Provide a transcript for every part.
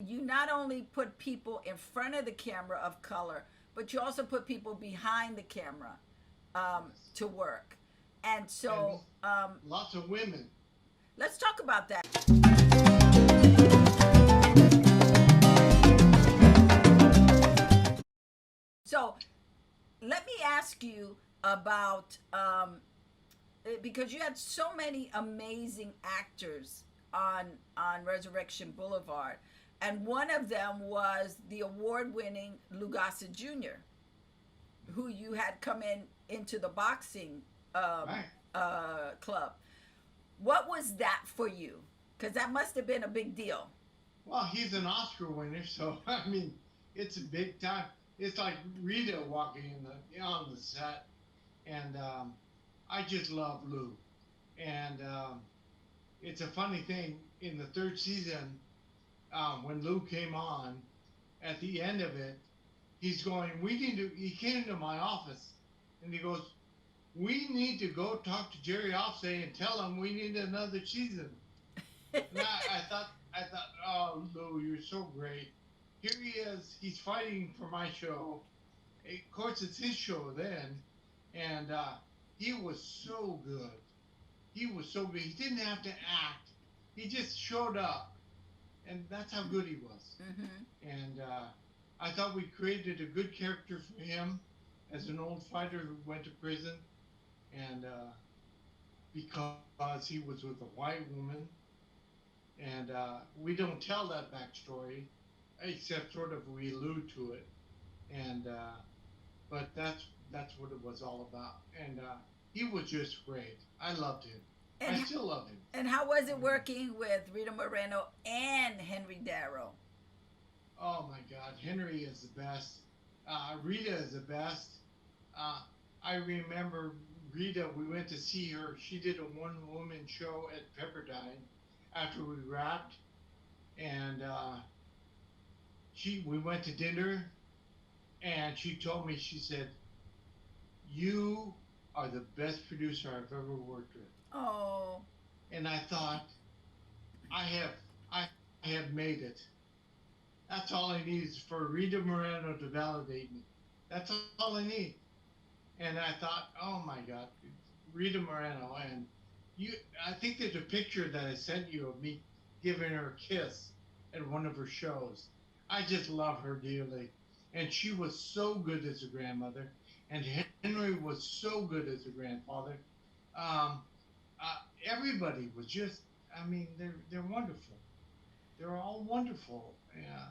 You not only put people in front of the camera of color, but you also put people behind the camera Yes. to work. And And so lots of women. let's talk about that. So let me ask you about because you had so many amazing actors on Resurrection Boulevard, and one of them was the award-winning Louis Gossett Jr., who you had come into the boxing Right. club. What was that for you? Because that must have been a big deal. Well, he's an Oscar winner, so I mean, it's a big time. It's like Rita walking in the on the set, and I just love Lou. And it's a funny thing in the third season when Lou came on. At the end of it, he's going. We need to. He came to my office, and he goes, "We need to go talk to Jerry Offsay and tell him we need another season." And I thought, oh, Lou, you're so great. Here he is. He's fighting for my show. Of course, it's his show then, and he was so good. He was so good. He didn't have to act. He just showed up, and that's how good he was. Mm-hmm. And I thought we created a good character for him as an old fighter who went to prison, and because he was with a white woman, and we don't tell that backstory, except sort of we allude to it, and but that's what it was all about, and he was just great. I loved him. I and still love him. and how was it I mean, working with Rita Moreno and Henry Darrow? oh my God, Henry is the best. Rita is the best. Uh, I remember Rita. We went to see her. She did a one-woman show at Pepperdine after we wrapped, and she we went to dinner, and she told me, she said, "You are the best producer I've ever worked with." Oh, And I thought, I have I have made it. That's all I need is for Rita Moreno to validate me. That's all I need. And I thought, oh my God, Rita Moreno, and you. I think there's a picture that I sent you of me giving her a kiss at one of her shows. I just love her dearly, and she was so good as a grandmother, and Henry was so good as a grandfather. Um, Everybody was just. I mean, they're wonderful. They're all wonderful. Yeah.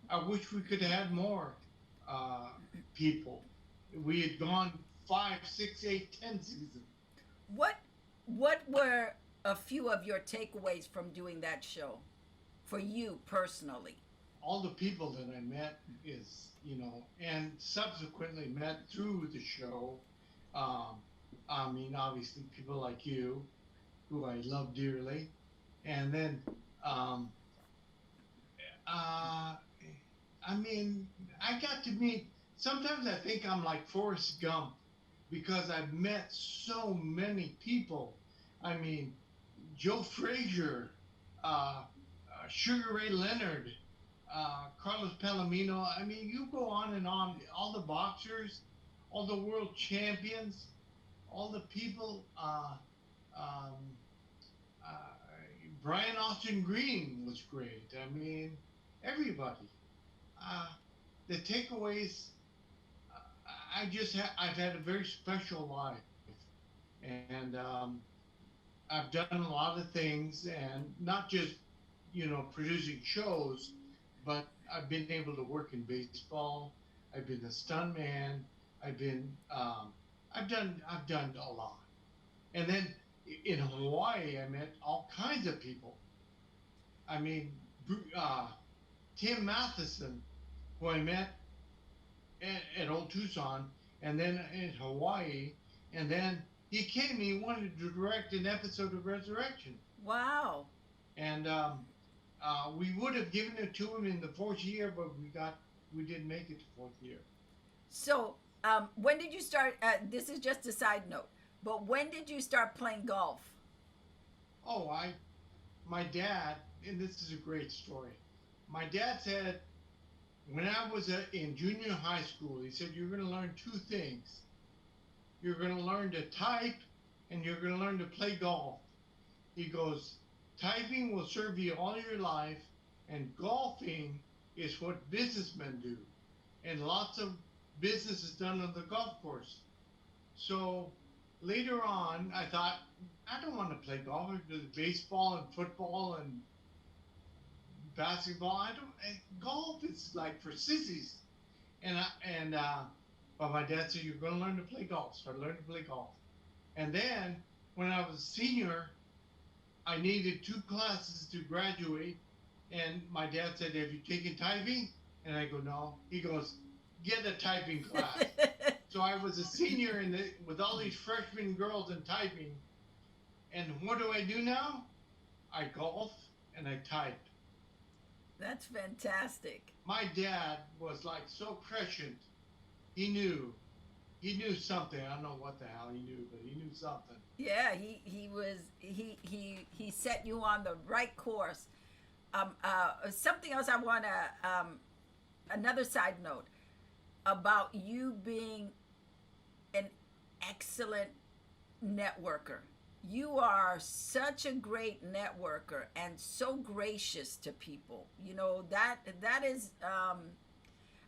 I wish we could have had more uh, people. We had gone 5, 6, 8, 10 seasons. what were a few of your takeaways from doing that show for you personally? All the people that I met is, and subsequently met through the show. Um, I mean, obviously, people like you, who I love dearly. And then, um, uh, I mean, I got to meet, sometimes I think I'm like Forrest Gump because I've met so many people. I mean, Joe Frazier, Sugar Ray Leonard, Carlos Palomino. I mean, you go on and on. All the boxers, all the world champions, all the people. Um, uh, Brian Austin Green was great. I mean, everybody. Uh, the takeaways. I've had a very special life, and I've done a lot of things, and not just producing shows, but I've been able to work in baseball. I've been a stuntman. I've been I've done a lot, and then in Hawaii I met all kinds of people. I mean, Tim Matheson, who I met at Old Tucson, and then in Hawaii, and then he came. He wanted to direct an episode of Resurrection, Wow. and we would have given it to him in the fourth year, but we didn't make it to fourth year. So, when did you start? This is just a side note, but when did you start playing golf? Oh, my dad, and this is a great story. My dad said when I was in junior high school, he said you're going to learn two things. You're going to learn to type, and you're going to learn to play golf. He goes, typing will serve you all your life, and golfing is what businessmen do. And lots of business is done on the golf course. So later on, I thought, I don't want to play golf. There's baseball and football and basketball. Golf is like for sissies. But my dad said, you're going to learn to play golf. So I learned to play golf. And then when I was a senior, I needed 2 classes to graduate. And my dad said, have you taken typing? And I go, no. He goes, get a typing class. So I was a senior with all these freshman girls in typing. And what do I do now? I golf and I type. That's fantastic. My dad was like so prescient. He knew something. I don't know what the hell he knew, but he knew something. Yeah, he set you on the right course. Something else I want to, another side note about you being an excellent networker. You are such a great networker and so gracious to people. You know, that is,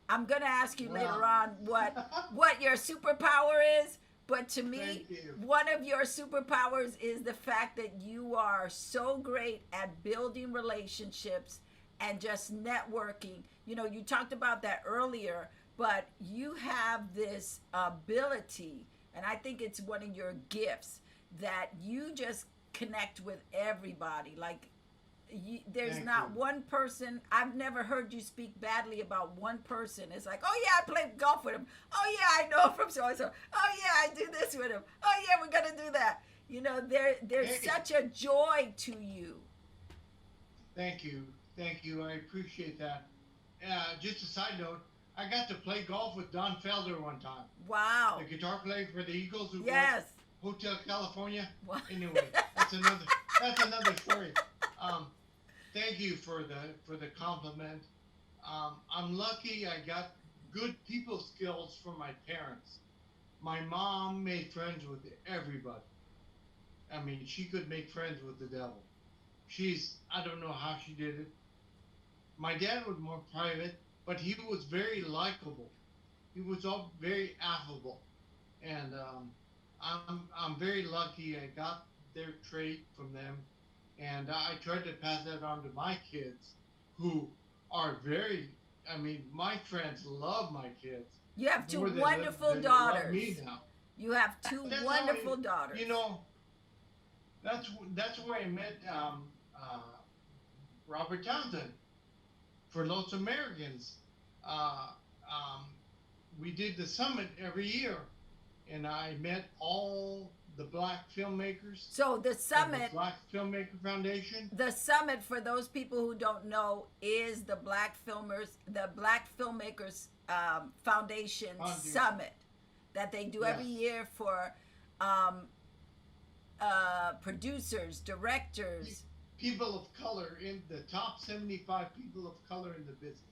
I'm going to ask you later on what your superpower is. But to me, one of your superpowers is the fact that you are so great at building relationships and just networking. You know, you talked about that earlier, but you have this ability, and I think it's one of your gifts, that you just connect with everybody. Like, there's not one person, I've never heard you speak badly about one person. It's like, oh yeah, I play golf with him. Oh yeah, I know him from so-and-so. Oh yeah, I do this with him. Oh yeah, we're going to do that. You know, there's such a joy to you. Thank you. I appreciate that. Just a side note, I got to play golf with Don Felder one time. Wow. The guitar player for the Eagles who yes. won Hotel California. What? Anyway, that's another story. Thank you for the compliment. I'm lucky I got good people skills from my parents. My mom made friends with everybody. I mean, she could make friends with the devil. I don't know how she did it. My dad was more private, but he was very likable. He was all very affable. And I'm very lucky I got their trait from them. And I tried to pass that on to my kids, who are my friends love my kids. You have 2 wonderful daughters. Love me now. You have 2 wonderful daughters. You know, that's where I met Robert Townsend for Los Americans. We did the summit every year, and I met all the Black filmmakers. So the summit, the Black Filmmaker Foundation. The summit, for those people who don't know, is the Black Filmmakers Foundation Summit that they do every year for producers, directors, people of color, in the top 75 people of color in the business.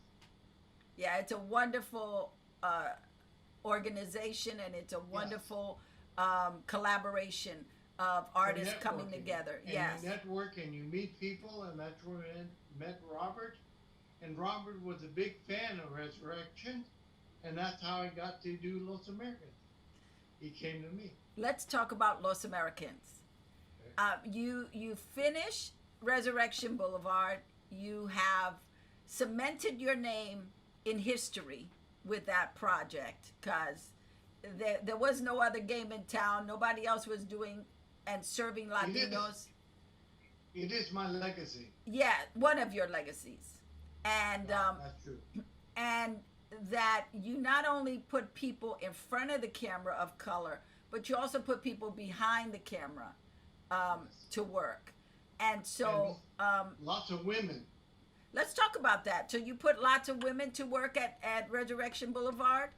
Yeah, it's a wonderful organization, and it's a wonderful collaboration of artists coming together. And yes. You network and you meet people, and that's where I met Robert. And Robert was a big fan of Resurrection, and that's how I got to do Los Americans. He came to me. Let's talk about Los Americans. Okay. You finish Resurrection Boulevard. You have cemented your name in history with that project, because there was no other game in town. Nobody else was doing and serving Latinos. It is my legacy. Yeah, one of your legacies. And that's true. And that you not only put people in front of the camera of color, but you also put people behind the camera to work. And so lots of women. Let's talk about that. So you put lots of women to work at Resurrection Boulevard?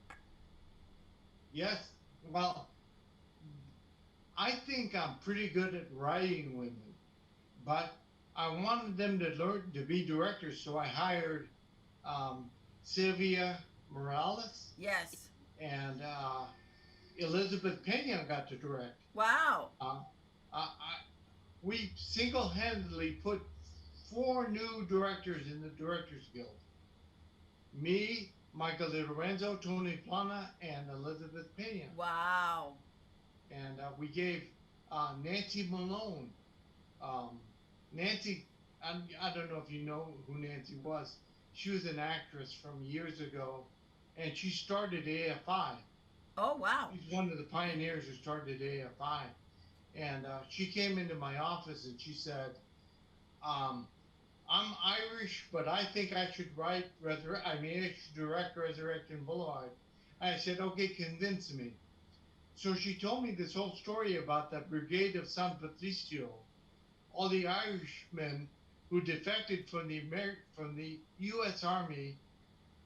Yes. Well, I think I'm pretty good at writing women, but I wanted them to learn to be directors, so I hired um, Sylvia Morales Yes. and Elizabeth Pena got to direct. Wow. We single-handedly put four new directors in the Directors Guild. Me, Michael De Lorenzo, Tony Plana, and Elizabeth Pena. Wow. And we gave Nancy Malone. Nancy, I don't know if you know who Nancy was. She was an actress from years ago, and she started AFI. Oh, wow. She's one of the pioneers who started AFI. And she came into my office and she said, I'm Irish, but I think I should I should direct Resurrection Boulevard. I said, okay, convince me. So she told me this whole story about the Brigade of San Patricio, all the Irishmen who defected from the U.S. Army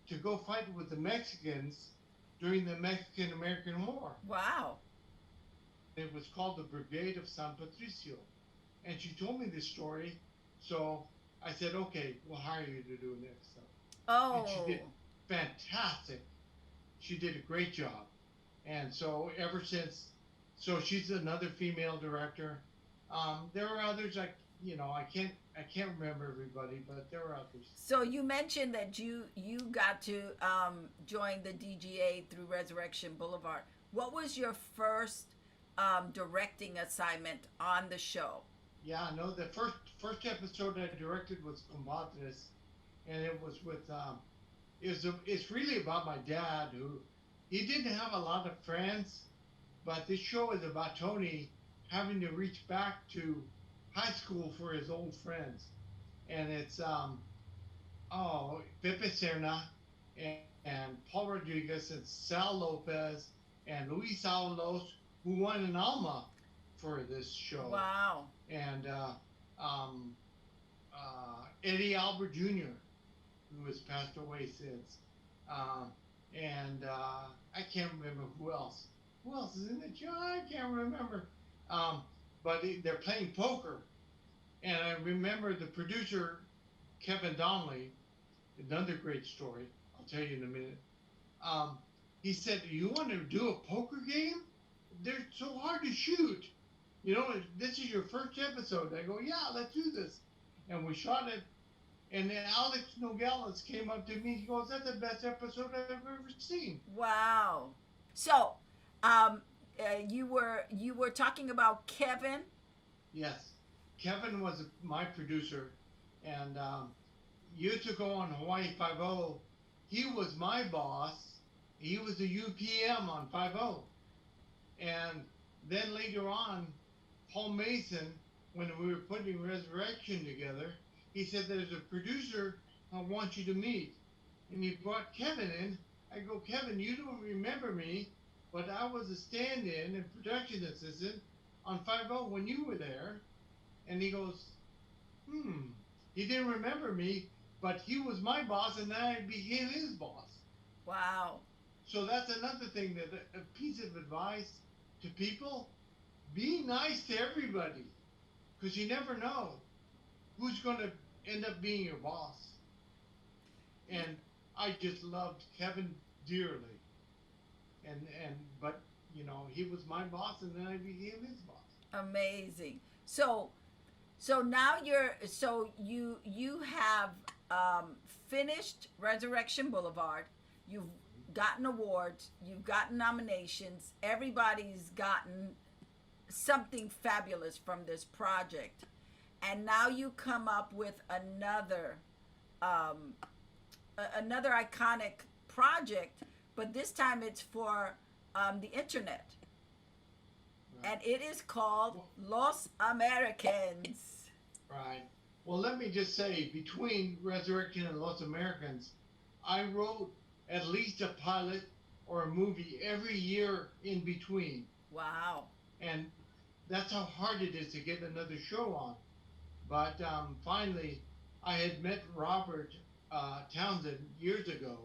to go fight with the Mexicans during the Mexican-American War. Wow. It was called the Brigade of San Patricio. And she told me this story, so I said, okay, we'll hire you to do next stuff. Oh. And she did fantastic. She did a great job. And so ever since, so she's another female director. There are others, I can't remember everybody, but there are others. So you mentioned that you got to join the DGA through Resurrection Boulevard. What was your first directing assignment on the show? Yeah, no, the first episode I directed was Compadres, and it was with it's really about my dad, who he didn't have a lot of friends, but this show is about Tony having to reach back to high school for his old friends, and it's Pepe Serna and Paul Rodriguez and Sal Lopez and Luis Avalos, who won an Alma for this show. Wow. And Eddie Albert Jr., who has passed away since. And I can't remember who else. Who else is in the show? I can't remember. But they're playing poker. And I remember the producer, Kevin Donnelly, another great story. I'll tell you in a minute. He said, "Do you want to do a poker game? They're so hard to shoot. You know, this is your first episode." I go, "Yeah, let's do this." And we shot it. And then Alex Nogales came up to me. He goes, "That's the best episode I've ever seen." Wow. So, you were talking about Kevin. Yes, Kevin was my producer, and years ago on Hawaii 5-0, he was my boss. He was a UPM on 5-0, and then later on, Paul Mason, when we were putting Resurrection together, he said, "There's a producer I want you to meet," and he brought Kevin in. I go, "Kevin, you don't remember me, but I was a stand-in and production assistant on 5-0 when you were there." And he goes, he didn't remember me, but he was my boss, and then I became his boss. Wow. So that's another thing, that a piece of advice to people: be nice to everybody, because you never know who's going to end up being your boss. And I just loved Kevin dearly, but you know, he was my boss, and then I became his boss. Amazing. So now you have finished Resurrection Boulevard. You've gotten awards. You've gotten nominations. Everybody's gotten something fabulous from this project, and now you come up with another iconic project, but this time it's for the internet. Right. And it is called Los Americans. Right. Well, let me just say, between Resurrection and Los Americans, I wrote at least a pilot or a movie every year in between. Wow. And that's how hard it is to get another show on. But finally, I had met Robert Townsend years ago,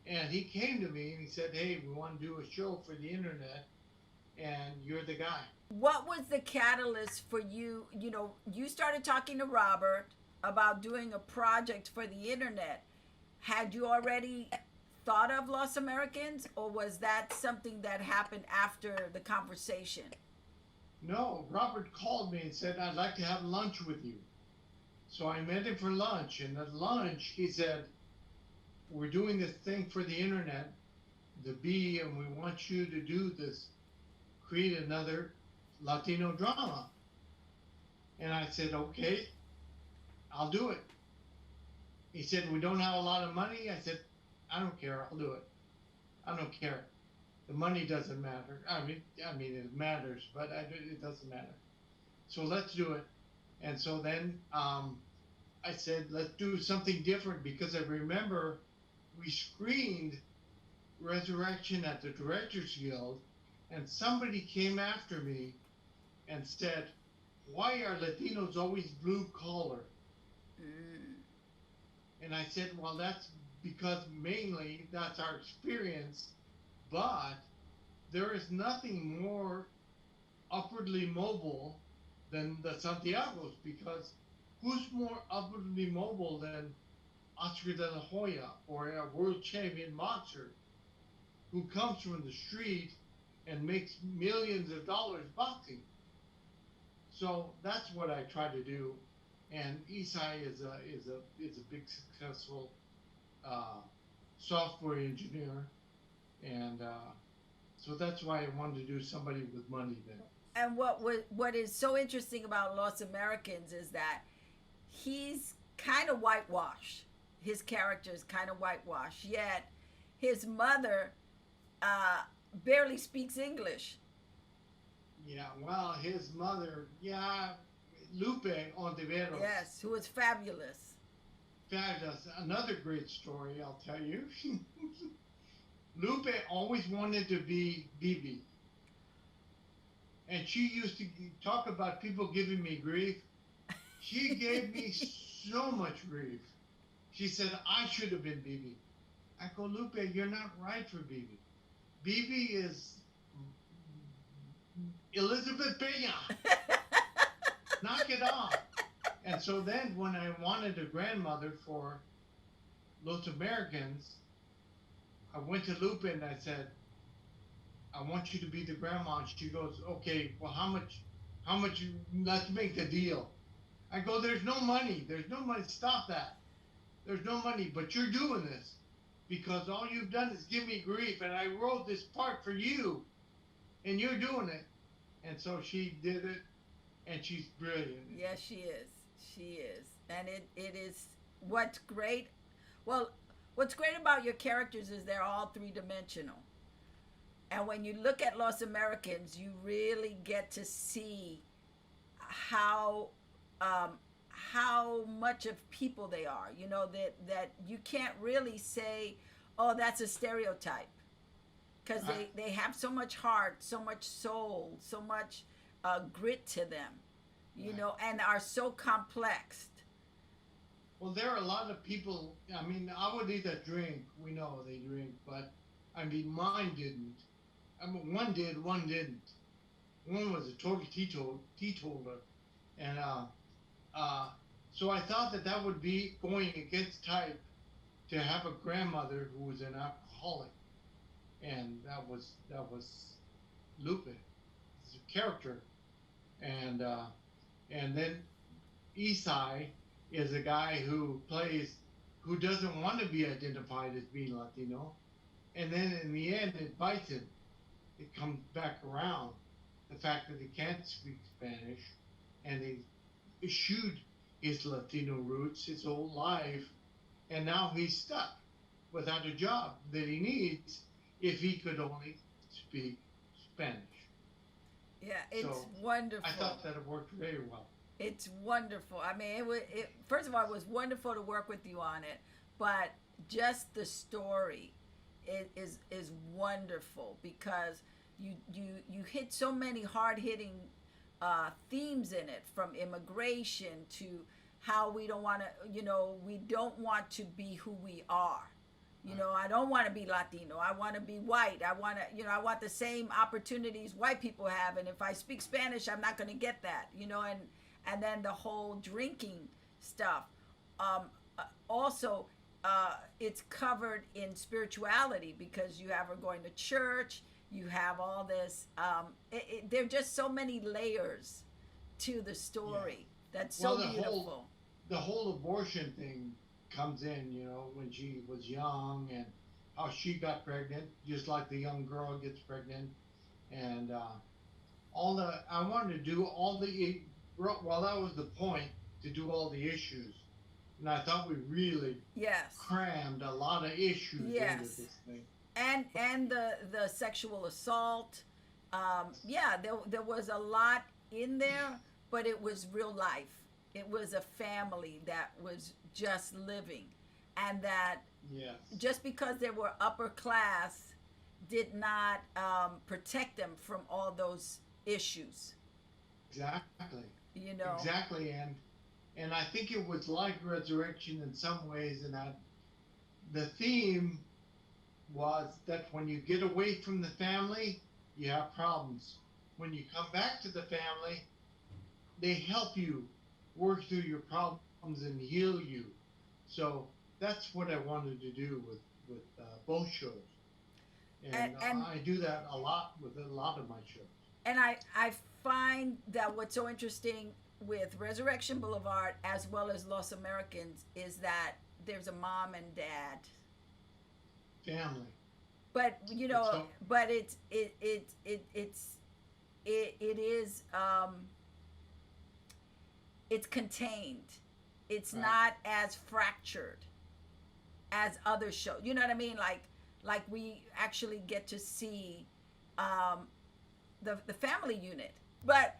and he came to me and he said, "Hey, we want to do a show for the internet, and you're the guy." what was the catalyst for you? You know, you started talking to Robert about doing a project for the internet. Had you already thought of Los Americans, or was that something that happened after the conversation? No, Robert called me and said, I'd like to have lunch with you. So I met him for lunch, and at lunch he said, we're doing this thing for the internet, the B, and we want you to do this, create another Latino drama. And I said, okay, I'll do it. He said, we don't have a lot of money. I said, I don't care, I'll do it. I don't care. The money doesn't matter. I mean, it matters, but it doesn't matter. So let's do it. And so then I said, let's do something different, because I remember we screened Resurrection at the Directors Guild, and somebody came after me and said, why are Latinos always blue collar? And I said, well, that's because mainly that's our experience, but there is nothing more upwardly mobile than the Santiagos, because who's more upwardly mobile than Oscar de la Hoya, or a world champion boxer who comes from the street and makes millions of dollars boxing? So that's what I try to do. And Isai is a big successful software engineer, and so that's why I wanted to do somebody with money there. And what is so interesting about Los Americans is that he's kind of whitewashed. His character is kind of whitewashed, yet his mother barely speaks English. Yeah, well, his mother, yeah, Lupe Ontiveros. Yes, who is fabulous. Fabulous. Another great story, I'll tell you. Lupe always wanted to be Bibi. And she used to talk about people giving me grief. She gave me so much grief. She said, I should have been Bibi. I go, Lupe, you're not right for Bibi. Bibi is Elizabeth Pena. Knock it off. And so then when I wanted a grandmother for Los Americans, I went to Lupe and I said, I want you to be the grandma. And she goes, okay, well, how much, let's make the deal. I go, there's no money. Stop that. There's no money, but you're doing this because all you've done is give me grief. And I wrote this part for you and you're doing it. And so she did it, and she's brilliant. Yes, she is. She is. And it is what's great. Well, what's great about your characters is they're all three-dimensional. And when you look at Los Americans, you really get to see how much of people they are. You know, that you can't really say, oh, that's a stereotype. Because they have so much heart, so much soul, so much grit to them, you know, and are so complex. Well, there are a lot of people, I mean, I would either drink, we know they drink, but I mean, mine didn't. I mean, one did, one didn't. One was a total teetotaler. And so I thought that would be going against type to have a grandmother who was an alcoholic. And that was Lupe, it's a character, and then Isai is a guy who doesn't want to be identified as being Latino, and then in the end it bites him. It comes back around, the fact that he can't speak Spanish, and he eschewed his Latino roots his whole life, and now he's stuck without a job that he needs. If he could only speak Spanish. Yeah, it's wonderful. I thought that it worked very well. It's wonderful. I mean, first of all, it was wonderful to work with you on it, but just the story is wonderful because you hit so many hard-hitting themes in it, from immigration to how we don't want to, we don't want to be who we are. You know, I don't want to be Latino. I want to be white. I want to, you know, I want the same opportunities white people have. And if I speak Spanish, I'm not going to get that, you know, and then the whole drinking stuff. Also, it's covered in spirituality because you have her going to church. You have all this. There are just so many layers to the story. That's so beautiful. The whole abortion thing comes in, you know, when she was young and how she got pregnant, just like the young girl gets pregnant, and I wanted to do all the, well, that was the point, to do all the issues, and I thought we really crammed a lot of issues into this thing. And the sexual assault, there was a lot in there, but it was real life. It was a family that was just living, and that just because they were upper class did not protect them from all those issues. Exactly. You know. Exactly, and I think it was like Resurrection in some ways, in that the theme was that when you get away from the family, you have problems. When you come back to the family, they help you work through your problems and heal you. So that's what I wanted to do with both shows, and I do that a lot with a lot of my shows. And I find that what's so interesting with Resurrection Boulevard as well as Los Americans is that there's a mom and dad family. But you know, but it is it's contained. It's not as fractured as other shows. You know what I mean? Like we actually get to see the family unit. But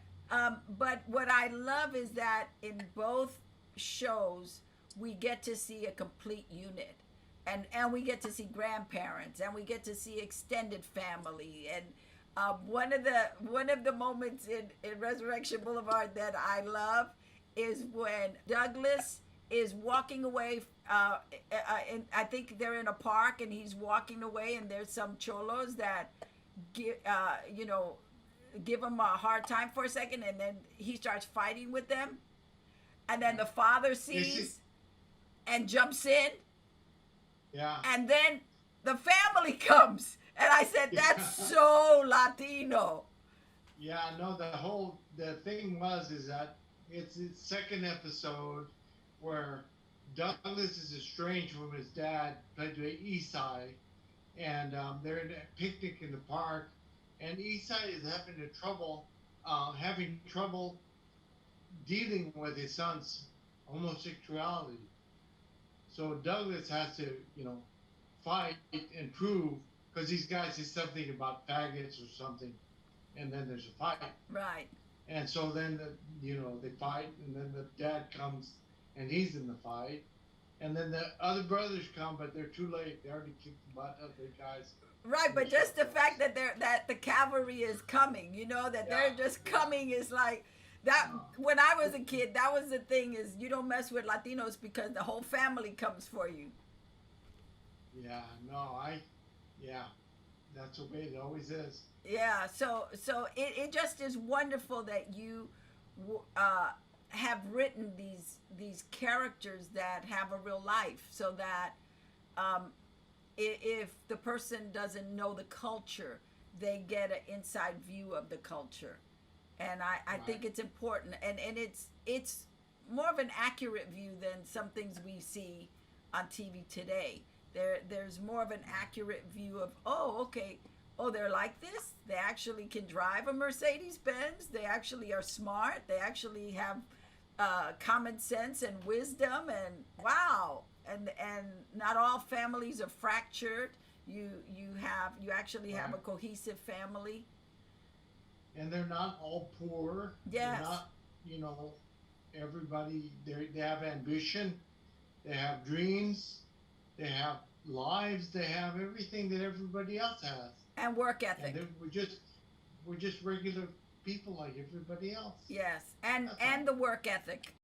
what I love is that in both shows we get to see a complete unit. And we get to see grandparents, and we get to see extended family. And one of the moments in Resurrection Boulevard that I love is when Douglas is walking away. And I think they're in a park, and he's walking away, and there's some cholos that give him a hard time for a second, and then he starts fighting with them, and then the father sees and jumps in. Yeah. And then the family comes. And I said, that's so Latino. Yeah, no, the thing is that it's the second episode where Douglas is estranged from his dad, played by Isai, and they're in a picnic in the park, and Isai is having trouble dealing with his son's homosexuality. So Douglas has to, fight and prove, because these guys say something about faggots or something, and then there's a fight. Right. And so then, they fight, and then the dad comes, and he's in the fight. And then the other brothers come, but they're too late. They already kicked the butt of the guys. Right, but just the fact that the cavalry is coming, they're just coming is like... That when I was a kid, that was the thing, is you don't mess with Latinos because the whole family comes for you. Yeah, that's the way it always is. Yeah, so it just is wonderful that you have written these characters that have a real life, so that if the person doesn't know the culture, they get an inside view of the culture. And I think it's important, and it's more of an accurate view than some things we see on TV today. There's more of an accurate view of, they're like this. They actually can drive a Mercedes-Benz. They actually are smart. They actually have common sense and wisdom, and wow. And not all families are fractured. You actually have a cohesive family. And they're not all poor. Yes. They're not, everybody, they have ambition, they have dreams, they have lives, they have everything that everybody else has. And work ethic. And we're just regular people like everybody else. Yes, and the work ethic.